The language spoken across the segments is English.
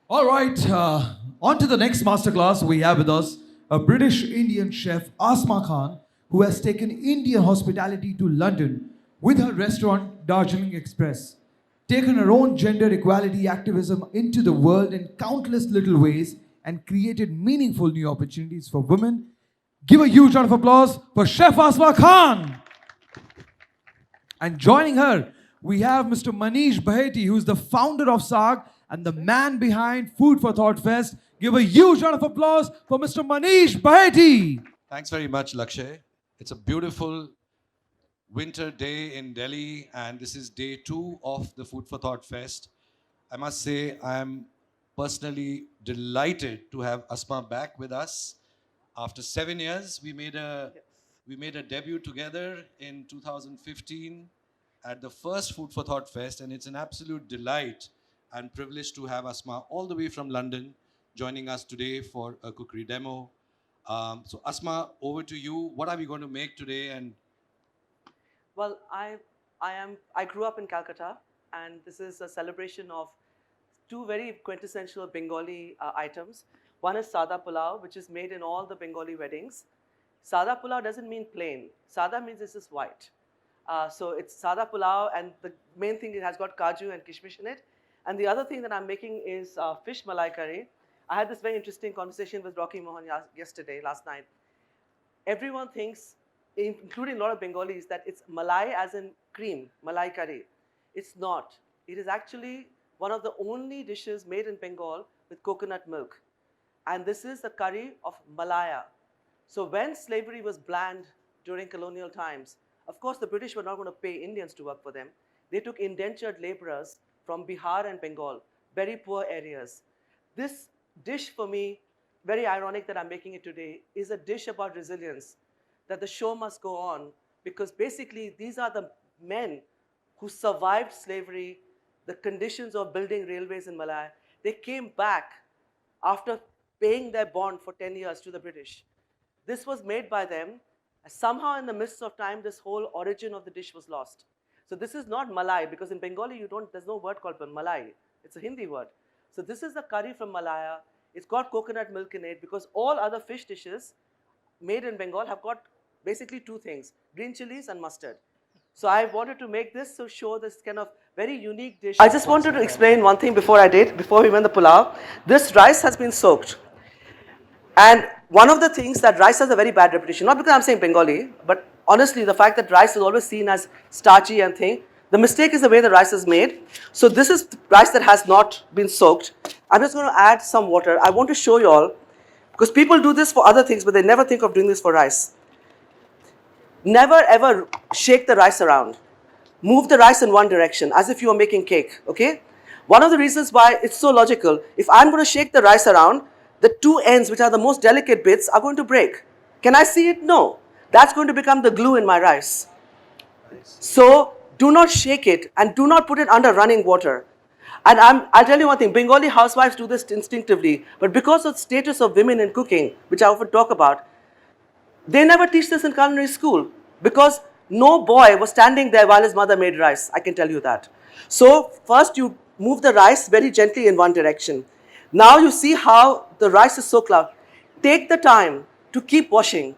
All right, on to the next masterclass. We have with us a British Indian chef, Asma Khan, who has taken Indian hospitality to London with her restaurant, Darjeeling Express, taken her own gender equality activism into the world in countless little ways, and created meaningful new opportunities for women. Give a huge round of applause for Chef Asma Khan. And joining her, we have Mr. Manish Baheti, who's the founder of SAG and the man behind Food for Thought Fest. Give a huge round of applause for Mr. Manish Baheti. Thanks very much, Lakshay. It's a beautiful winter day in Delhi, and this is day 2 of the Food for Thought Fest. I must say, I am personally delighted to have Asma back with us. After 7 years, we made a debut together in 2015 at the first Food for Thought Fest, and it's an absolute delight and privilege to have Asma all the way from London joining us today for a cookery demo. So Asma, over to you. What are we going to make today? And Well, I grew up in Calcutta, and this is a celebration of two very quintessential Bengali items. One is sada pulao, which is made in all the Bengali weddings. Sada pulao doesn't mean plain. Sada means this is white. So it's sada pulao, and the main thing, it has got kaju and kishmish in it. And the other thing that I'm making is fish malai curry. I had this very interesting conversation with Rocky Mohan last night. Everyone thinks, including a lot of Bengalis, that it's malai as in cream, malai curry. It's not. It is actually one of the only dishes made in Bengal with coconut milk. And this is the curry of Malaya. So when slavery was banned during colonial times, of course the British were not going to pay Indians to work for them. They took indentured laborers from Bihar and Bengal, very poor areas. This dish for me, very ironic that I'm making it today, is a dish about resilience, that the show must go on, because basically these are the men who survived slavery, the conditions of building railways in Malaya. They came back after paying their bond for 10 years to the British. This was made by them. Somehow in the midst of time, this whole origin of the dish was lost. So this is not Malai, because in Bengali there's no word called Malai. It's a Hindi word. So this is the curry from Malaya. It's got coconut milk in it, because all other fish dishes made in Bengal have got basically two things: green chilies and mustard. So I wanted to make this to show this kind of very unique dish. I just wanted to explain one thing before we went the pulao. This rice has been soaked. And one of the things that rice has a very bad reputation, not because I'm saying Bengali, but honestly, the fact that rice is always seen as starchy and thing, the mistake is the way the rice is made. So this is rice that has not been soaked. I'm just going to add some water. I want to show you all, because people do this for other things, but they never think of doing this for rice. Never ever shake the rice around. Move the rice in one direction, as if you are making cake, okay? One of the reasons why it's so logical, if I'm going to shake the rice around, the two ends, which are the most delicate bits, are going to break. Can I see it? No. That's going to become the glue in my rice. So do not shake it, and do not put it under running water. And I'll tell you one thing, Bengali housewives do this instinctively, but because of the status of women in cooking, which I often talk about, they never teach this in culinary school, because no boy was standing there while his mother made rice, I can tell you that. So first you move the rice very gently in one direction. Now you see how the rice is so cloud. Take the time to keep washing.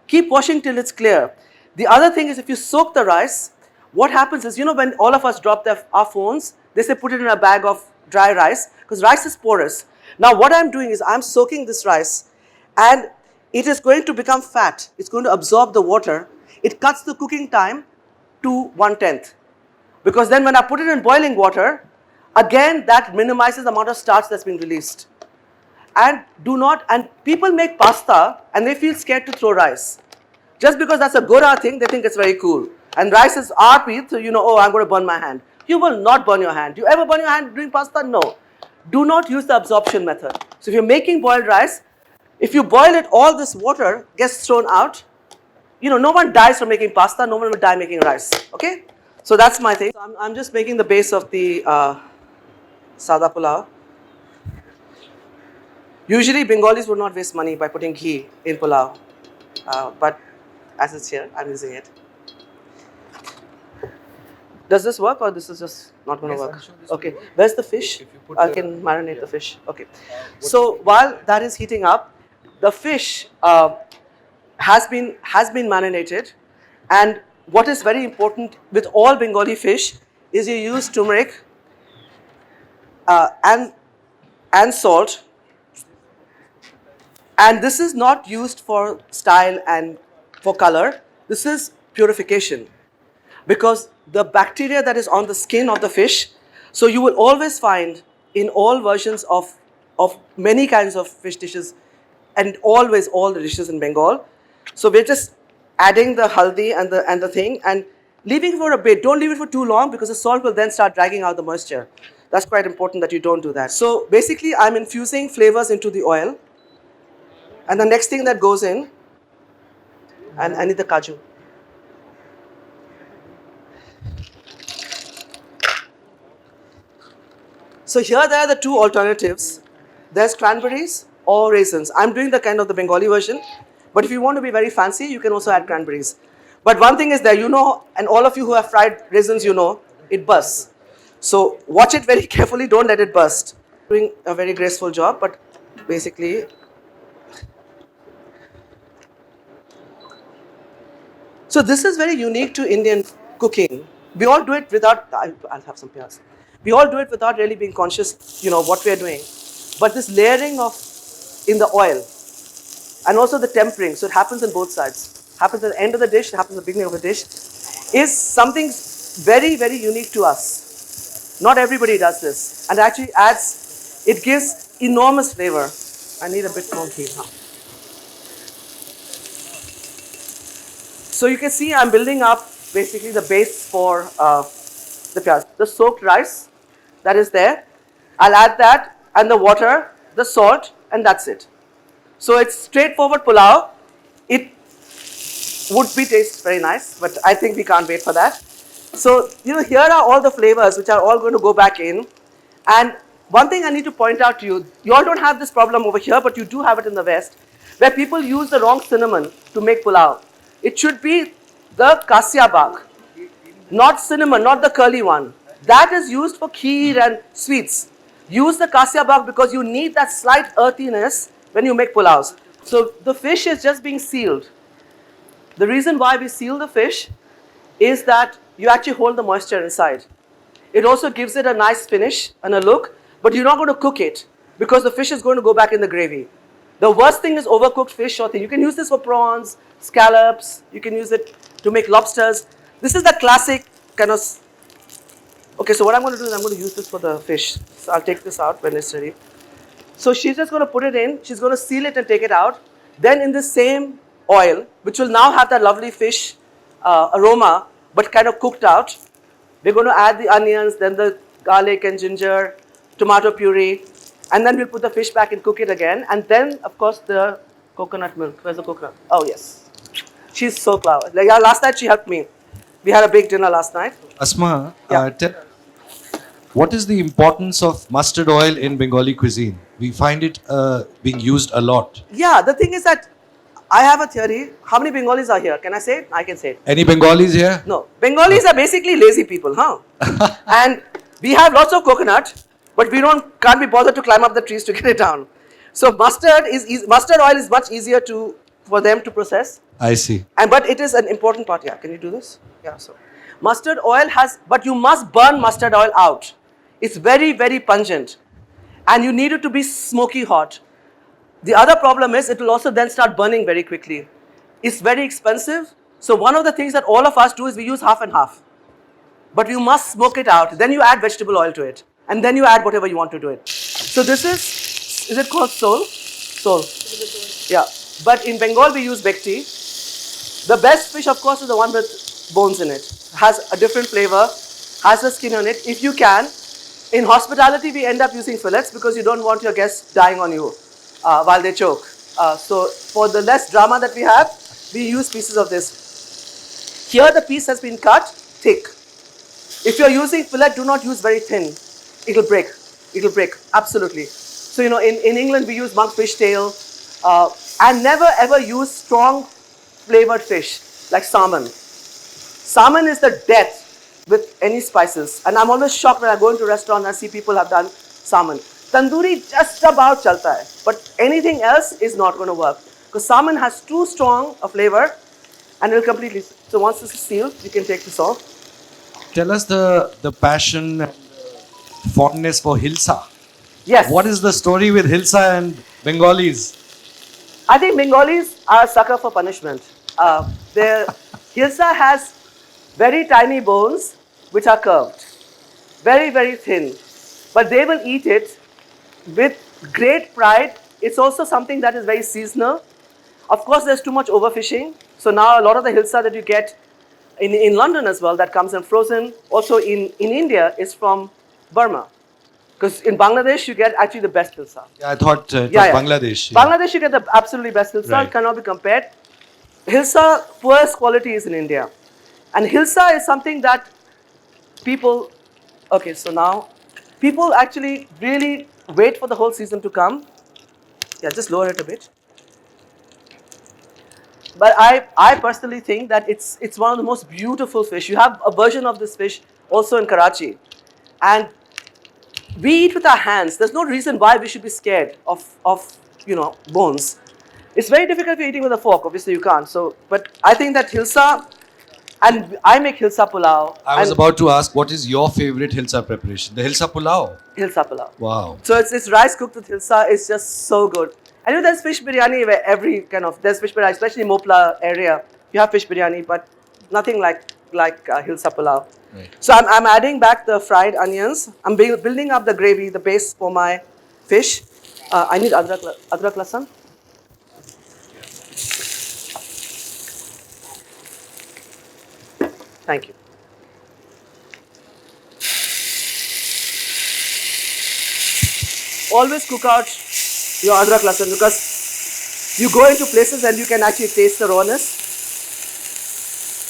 Keep washing till it's clear. The other thing is, if you soak the rice, what happens is, when all of us drop our phones, they say put it in a bag of dry rice, because rice is porous. Now what I'm doing is I'm soaking this rice, and it is going to become fat. It's going to absorb the water. It cuts the cooking time to 1/10. Because then when I put it in boiling water, again that minimizes the amount of starch that's been released. And people make pasta and they feel scared to throw rice. Just because that's a Gora thing, they think it's very cool. And rice is RP, so oh, I'm going to burn my hand. You will not burn your hand. Do you ever burn your hand doing pasta? No. Do not use the absorption method. So if you're making boiled rice, if you boil it, all this water gets thrown out. No one dies from making pasta, no one will die making rice, okay? So that's my thing. So I'm just making the base of the sada pulao. Usually Bengalis would not waste money by putting ghee in pulao, but as it's here, I'm using it. Does this work or this is just not going to work? Okay. Where's the fish? I can marinate the fish. Okay. So while that is heating up, the fish has been marinated, and what is very important with all Bengali fish is you use turmeric and salt, and this is not used for style and for color. This is purification, because the bacteria that is on the skin of the fish, so you will always find in all versions of many kinds of fish dishes, and always all the dishes in Bengal. So we're just adding the haldi and the thing and leaving it for a bit. Don't leave it for too long, because the salt will then start dragging out the moisture. That's quite important that you don't do that. So basically I'm infusing flavors into the oil, and the next thing that goes in, and I need the kaju. So here there are the two alternatives. There's cranberries or raisins. I'm doing the kind of the Bengali version, but if you want to be very fancy, you can also add cranberries. But one thing is that you know, and all of you who have fried raisins, you know, it bursts. So watch it very carefully, don't let it burst. Doing a very graceful job, but basically, so this is very unique to Indian cooking. We all do it without, I'll have some pears. We all do it without really being conscious, you know, what we are doing. But this layering of in the oil, and also the tempering, so it happens on both sides. Happens at the end of the dish, it happens at the beginning of the dish, is something very, very unique to us. Not everybody does this. And actually adds, it gives enormous flavor. I need a bit more ghee now. So you can see I'm building up basically the base for the piyaz. The soaked rice that is there, I'll add that, and the water, the salt, and that's it. So it's straightforward pulao. It would be taste very nice, but I think we can't wait for that. So, you know, here are all the flavors which are all going to go back in. And one thing I need to point out to you, you all don't have this problem over here, but you do have it in the West, where people use the wrong cinnamon to make pulao. It should be the kasya bag, not cinnamon, not the curly one. That is used for kheer and sweets. Use the kasya bag because you need that slight earthiness when you make pulaus. So the fish is just being sealed. The reason why we seal the fish is that you actually hold the moisture inside. It also gives it a nice finish and a look, but you're not going to cook it because the fish is going to go back in the gravy. The worst thing is overcooked fish or thing. You can use this for prawns, scallops, you can use it to make lobsters. This is the classic kind of. Okay, so what I'm going to do is I'm going to use this for the fish. So I'll take this out when it's ready. So she's just going to put it in, she's going to seal it and take it out. Then in the same oil, which will now have that lovely fish aroma, but kind of cooked out, we're going to add the onions, then the garlic and ginger, tomato puree, and then we'll put the fish back and cook it again. And then, of course, the coconut milk. Where's the coconut? Oh, yes. She's so clever. Like, last night she helped me. We had a big dinner last night. Asma, Yeah. what is the importance of mustard oil in Bengali cuisine? We find it being used a lot. Yeah, the thing is that I have a theory. How many Bengalis are here? Can I say it? I can say it. Any Bengalis here? No. Bengalis are basically lazy people, huh? And we have lots of coconut, but we can't be bothered to climb up the trees to get it down. So mustard oil is much easier for them to process. I see. But it is an important part. Yeah, can you do this? Yeah, so mustard oil but you must burn mustard oil out. It's very, very pungent. And you need it to be smoky hot. The other problem is it will also then start burning very quickly. It's very expensive. So one of the things that all of us do is we use half and half. But you must smoke it out. Then you add vegetable oil to it. And then you add whatever you want to do it. So this is it called sol? Sol. Yeah. But in Bengal we use bekti. The best fish, of course, is the one with bones in it. Has a different flavor, has the skin on it. If you can, in hospitality we end up using fillets because you don't want your guests dying on you while they choke. So for the less drama that we have, we use pieces of this. Here the piece has been cut thick. If you're using fillet, do not use very thin. It'll break. It'll break, absolutely. So, you know, in England we use monkfish tail and never ever use strong flavored fish like salmon. Salmon is the death with any spices. And I'm always shocked when I go into restaurants and I see people have done salmon. Tandoori just about chalta hai, but anything else is not going to work. Because salmon has too strong a flavor and it'll completely. So once this is sealed, you can take this off. Tell us the passion and fondness for hilsa. Yes. What is the story with hilsa and Bengalis? I think Bengalis are a sucker for punishment. Their hilsa has very tiny bones which are curved, very, very thin. But they will eat it with great pride. It's also something that is very seasonal. Of course, there's too much overfishing. So now a lot of the hilsa that you get in London as well that comes in frozen, also in India, is from Burma. Because in Bangladesh, you get actually the best hilsa. Yeah, I thought it was Bangladesh. Yeah. Bangladesh, you get the absolutely best hilsa. Right. It cannot be compared. Hilsa, poorest quality is in India. And hilsa is something that people, okay, so now, people actually really wait for the whole season to come. Yeah, just lower it a bit. But I personally think that it's one of the most beautiful fish. You have a version of this fish also in Karachi. And we eat with our hands. There's no reason why we should be scared of bones. It's very difficult if you're eating with a fork. Obviously, you can't. So, but I think that hilsa, and I make hilsa pulao. I was about to ask, what is your favorite hilsa preparation? The hilsa pulao. Hilsa pulao. Wow. So it's rice cooked with hilsa. It's just so good. I know there's fish biryani where there's fish biryani, especially Mopla area. You have fish biryani, but nothing like hilsa pulao. Right. So I'm adding back the fried onions. I'm building up the gravy, the base for my fish. I need adrak lasan. Thank you. Always cook out your adrak lasan because you go into places and you can actually taste the rawness.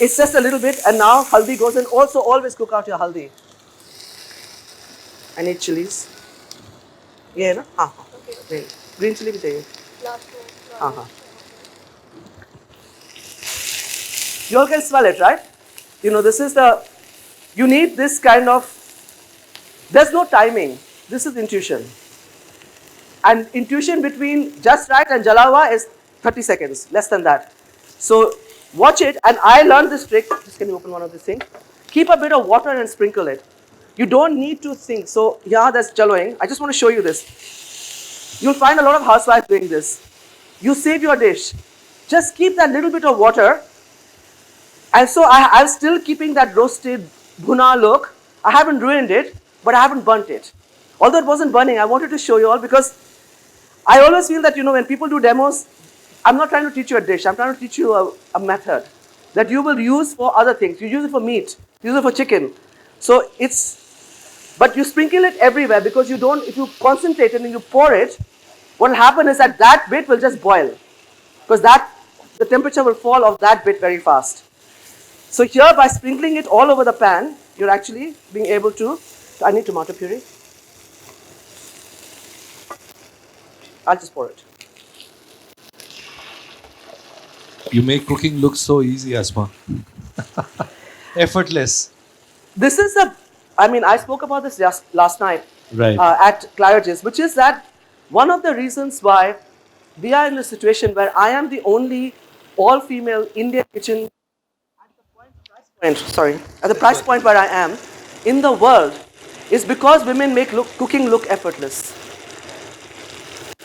It's just a little bit, and now haldi goes in. Also, always cook out your haldi. I need chilies. Yeah, no? Okay. Green chili bhi chahiye. You all can smell it, right? This is you need this kind of, there's no timing. This is intuition. And intuition between just right and jalawa is 30 seconds, less than that. So watch it, and I learned this trick. Just can you open one of these things? Keep a bit of water and sprinkle it. You don't need to think. So yeah, that's jaloing. I just want to show you this. You'll find a lot of housewives doing this. You save your dish. Just keep that little bit of water. And so I'm still keeping that roasted bhuna look. I haven't ruined it, but I haven't burnt it. Although it wasn't burning, I wanted to show you all because I always feel that, when people do demos, I'm not trying to teach you a dish. I'm trying to teach you a method that you will use for other things. You use it for meat. You use it for chicken. So but you sprinkle it everywhere because if you concentrate and you pour it, what will happen is that bit will just boil because the temperature will fall of that bit very fast. So here, by sprinkling it all over the pan, you're actually being able to, I need tomato puree. I'll just pour it. You make cooking look so easy, Asma. Effortless. This is I spoke about this just last night Right. At Claridge's, which is that one of the reasons why we are in a situation where I am the only all-female Indian kitchen at the price point where I am in the world is because women make cooking look effortless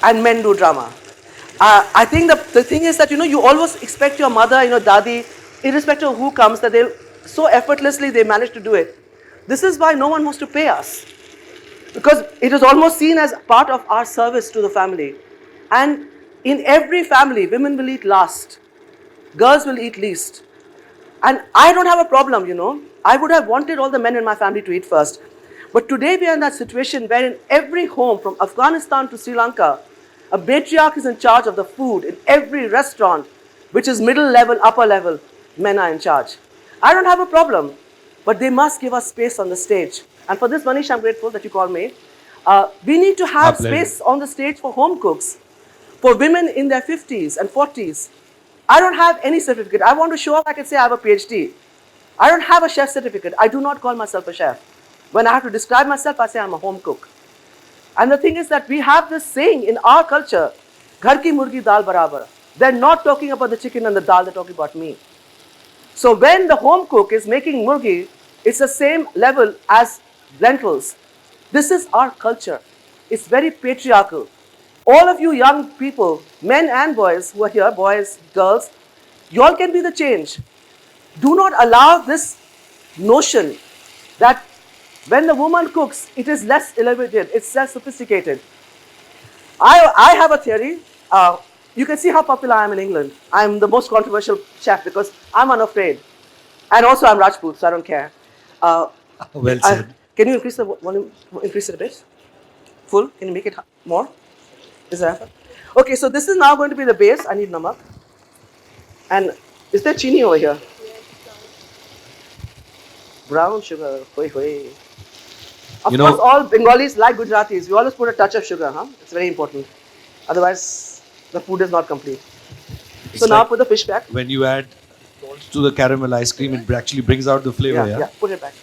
and men do drama. I think the thing is that you always expect your mother, dadi, irrespective of who comes, that they'll so effortlessly they manage to do it. This is why no one wants to pay us, because it is almost seen as part of our service to the family. And in every family, women will eat last, girls will eat least. And I don't have a problem, I would have wanted all the men in my family to eat first. But today we are in that situation where in every home, from Afghanistan to Sri Lanka, a matriarch is in charge of the food. In every restaurant, which is middle level, upper level, men are in charge. I don't have a problem, but they must give us space on the stage. And for this, Manish, I'm grateful that you called me. We need to have space on the stage for home cooks, for women in their 50s and 40s. I don't have any certificate. I want to show up, I can say I have a PhD. I don't have a chef certificate. I do not call myself a chef. When I have to describe myself, I say I'm a home cook. And the thing is that we have this saying in our culture, "Ghar ki murgi dal barabar." They're not talking about the chicken and the dal, they're talking about me. So when the home cook is making murgi, it's the same level as lentils. This is our culture. It's very patriarchal. All of you young people, men and boys who are here, boys, girls, you all can be the change. Do not allow this notion that when the woman cooks, it is less elaborated, it's less sophisticated. I have a theory. You can see how popular I am in England. I'm the most controversial chef because I'm unafraid. And also I'm Rajput, so I don't care. Well said. Can you increase the volume, increase it a bit? Full? Can you make it more? Is that okay? So this is now going to be the base. I need namak. And is there chini over here? Brown sugar. Hoi hoi. Of You course, know- all Bengalis like Gujaratis. We always put a touch of sugar, huh? It's very important. Otherwise, the food is not complete. It's So now like put the fish back. when you add salt to the caramel ice cream, it actually brings out the flavor. Yeah. Put it back.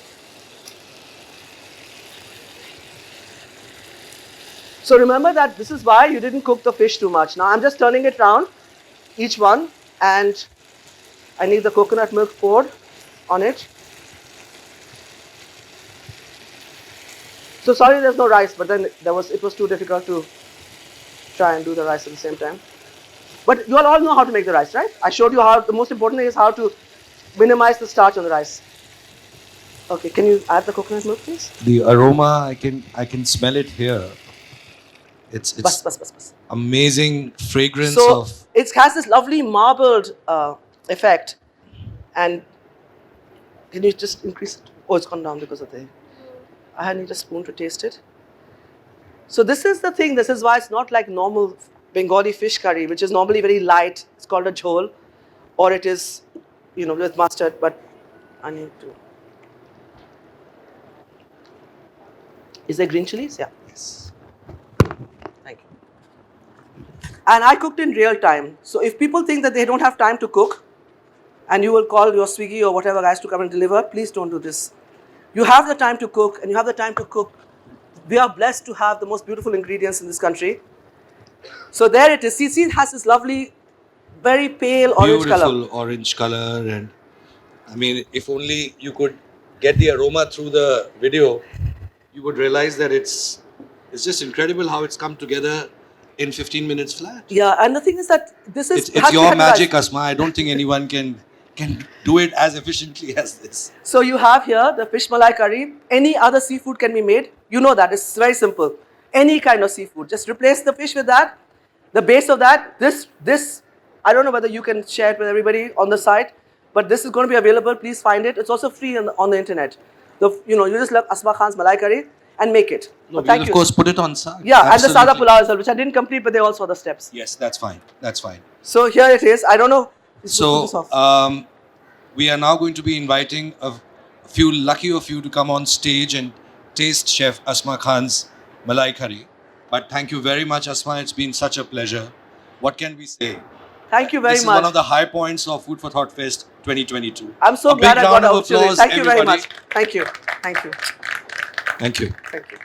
So remember that this is why you didn't cook the fish too much. Now I'm just turning it round, each one, and I need the coconut milk poured on it. So sorry there's no rice, but then it was too difficult to try and do the rice at the same time. But you all know how to make the rice, right? I showed you how, the most important thing is how to minimize the starch on the rice. Okay, can you add the coconut milk, please? The aroma, I can smell it here. It's Bas. amazing fragrance So of. it has this lovely marbled effect. And can you just increase it? Oh, it's gone down because of the. I need a spoon to taste it. So this is the thing. This is why it's not like normal Bengali fish curry, which is normally very light. It's called a jhol, or it is, with mustard. But I need to. Is there green chilies? Yeah. Yes. Thank you. And I cooked in real time. So if people think that they don't have time to cook, and you will call your Swiggy or whatever guys to come and deliver, please don't do this. You have the time to cook, and you have the time to cook. We are blessed to have the most beautiful ingredients in this country. So there it is. See, it has this lovely, very pale orange color. Beautiful orange color, and I mean, if only you could get the aroma through the video, you would realize that it's just incredible how it's come together in 15 minutes flat. Yeah, and the thing is that this is It's your magic, Asma. I don't think anyone can do it as efficiently as this. So you have here the fish malai curry. Any other seafood can be made. You know that. It's very simple. Any kind of seafood. Just replace the fish with that. The base of that, this, I don't know whether you can share it with everybody on the site, but this is going to be available. Please find it. It's also free on the internet. You just look Asma Khan's malai curry and make it. No, Thank we'll you. of course put it on side. Yeah, Absolutely. and the sada pulao as well, which I didn't complete, but they all saw the steps. Yes, that's fine. That's fine. So here it is. I don't know. So we are now going to be inviting a few lucky of you to come on stage and taste Chef Asma Khan's malai curry. But thank you very much, Asma. It's been such a pleasure. What can we say? Thank you very This is much. one of the high points of Food for Thought Fest 2022. I'm so A big glad I got round an of opportunity. applause, Thank you very everybody. much. Thank you. Thank you. Thank you. Thank you.